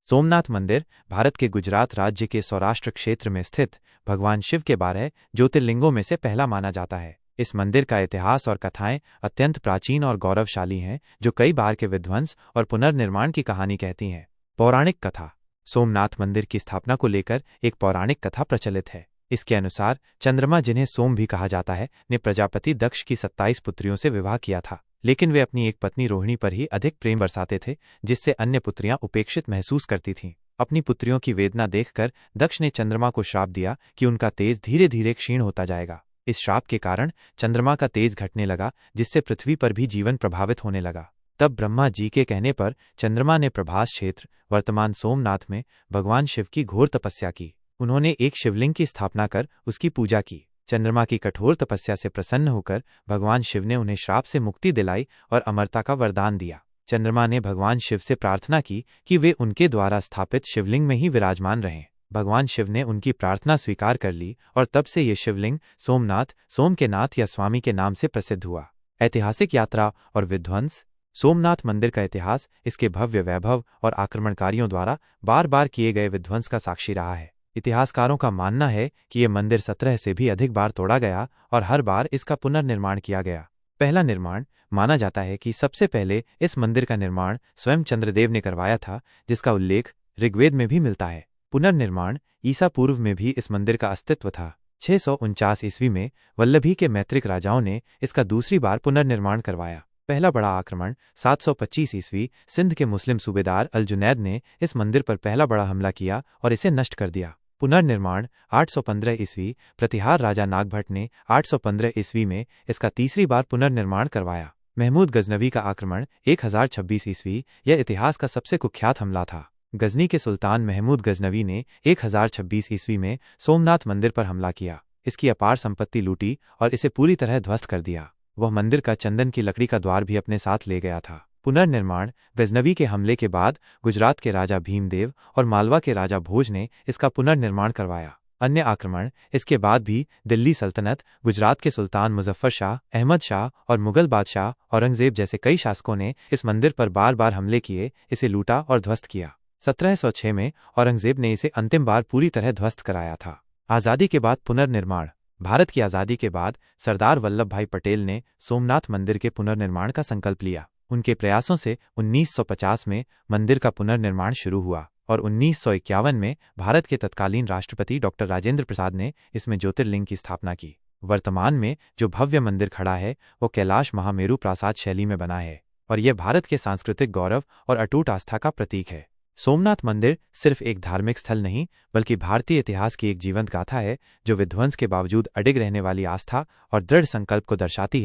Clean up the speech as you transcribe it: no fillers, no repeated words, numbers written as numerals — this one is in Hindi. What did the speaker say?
सोमनाथ मंदिर भारत के गुजरात राज्य के सौराष्ट्र क्षेत्र में स्थित भगवान शिव के 12 ज्योतिर्लिंगों में से पहला माना जाता है। इस मंदिर का इतिहास और कथाएं अत्यंत प्राचीन और गौरवशाली हैं, जो कई बार के विध्वंस और पुनर्निर्माण की कहानी कहती हैं। पौराणिक कथा। सोमनाथ मंदिर की स्थापना को लेकर एक पौराणिक कथा प्रचलित है। इसके अनुसार चंद्रमा, जिन्हें सोम भी कहा जाता है, ने प्रजापति दक्ष की 27 पुत्रियों से विवाह किया था, लेकिन वे अपनी एक पत्नी रोहिणी पर ही अधिक प्रेम बरसाते थे, जिससे अन्य पुत्रियां उपेक्षित महसूस करती थीं। अपनी पुत्रियों की वेदना देखकर दक्ष ने चंद्रमा को श्राप दिया कि उनका तेज धीरे धीरे क्षीण होता जाएगा। इस श्राप के कारण चंद्रमा का तेज घटने लगा, जिससे पृथ्वी पर भी जीवन प्रभावित होने लगा। तब ब्रह्मा जी के कहने पर चंद्रमा ने प्रभास क्षेत्र, वर्तमान सोमनाथ में भगवान शिव की घोर तपस्या की। उन्होंने एक शिवलिंग की स्थापना कर उसकी पूजा की। चंद्रमा की कठोर तपस्या से प्रसन्न होकर भगवान शिव ने उन्हें श्राप से मुक्ति दिलाई और अमरता का वरदान दिया। चंद्रमा ने भगवान शिव से प्रार्थना की कि वे उनके द्वारा स्थापित शिवलिंग में ही विराजमान रहें। भगवान शिव ने उनकी प्रार्थना स्वीकार कर ली और तब से ये शिवलिंग सोमनाथ, सोम के नाथ या स्वामी के नाम से प्रसिद्ध हुआ। ऐतिहासिक यात्रा और विध्वंस। सोमनाथ मंदिर का इतिहास इसके भव्य वैभव और आक्रमणकारियों द्वारा बार बार किए गए विध्वंस का साक्षी रहा है। इतिहासकारों का मानना है कि यह मंदिर 17 से भी अधिक बार तोड़ा गया और हर बार इसका पुनर्निर्माण किया गया। पहला निर्माण। माना जाता है कि सबसे पहले इस मंदिर का निर्माण स्वयं चंद्रदेव ने करवाया था, जिसका उल्लेख ऋग्वेद में भी मिलता है। पुनर्निर्माण। ईसा पूर्व में भी इस मंदिर का अस्तित्व था। 649 ईस्वी में वल्लभी के मैत्रिक राजाओं ने इसका दूसरी बार पुनर्निर्माण करवाया। पहला बड़ा आक्रमण। 725 ईस्वी सिंध के मुस्लिम सूबेदार अल जुनैद ने इस मंदिर पर पहला बड़ा हमला किया और इसे नष्ट कर दिया। पुनर्निर्माण। 815 ईस्वी प्रतिहार राजा नागभट्ट ने 815 ईस्वी में इसका तीसरी बार पुनर्निर्माण करवाया। महमूद गजनवी का आक्रमण। 1026 ईस्वी यह इतिहास का सबसे कुख्यात हमला था। गजनी के सुल्तान महमूद गजनवी ने 1026 ईस्वी में सोमनाथ मंदिर पर हमला किया, इसकी अपार संपत्ति लूटी और इसे पूरी तरह ध्वस्त कर दिया। वह मंदिर का चंदन की लकड़ी का द्वार भी अपने साथ ले गया था। पुनर्निर्माण। गजनवी के हमले के बाद गुजरात के राजा भीमदेव और मालवा के राजा भोज ने इसका पुनर्निर्माण करवाया। अन्य आक्रमण। इसके बाद भी दिल्ली सल्तनत, गुजरात के सुल्तान मुजफ्फर शाह, अहमद शाह और मुगल बादशाह औरंगजेब जैसे कई शासकों ने इस मंदिर पर बार बार हमले किए, इसे लूटा और ध्वस्त किया। 1706 में औरंगजेब ने इसे अंतिम बार पूरी तरह ध्वस्त कराया था। आज़ादी के बाद पुनर्निर्माण। भारत की आज़ादी के बाद सरदार वल्लभ भाई पटेल ने सोमनाथ मंदिर के पुनर्निर्माण का संकल्प लिया। उनके प्रयासों से 1950 में मंदिर का पुनर्निर्माण शुरू हुआ और 1951 में भारत के तत्कालीन राष्ट्रपति डॉक्टर राजेंद्र प्रसाद ने इसमें ज्योतिर्लिंग की स्थापना की। वर्तमान में जो भव्य मंदिर खड़ा है वो कैलाश महामेरु प्रासाद शैली में बना है और यह भारत के सांस्कृतिक गौरव और अटूट आस्था का प्रतीक है। सोमनाथ मंदिर सिर्फ एक धार्मिक स्थल नहीं, बल्कि भारतीय इतिहास की एक जीवंत गाथा है, जो विध्वंस के बावजूद अडिग रहने वाली आस्था और दृढ़ संकल्प को दर्शाती है।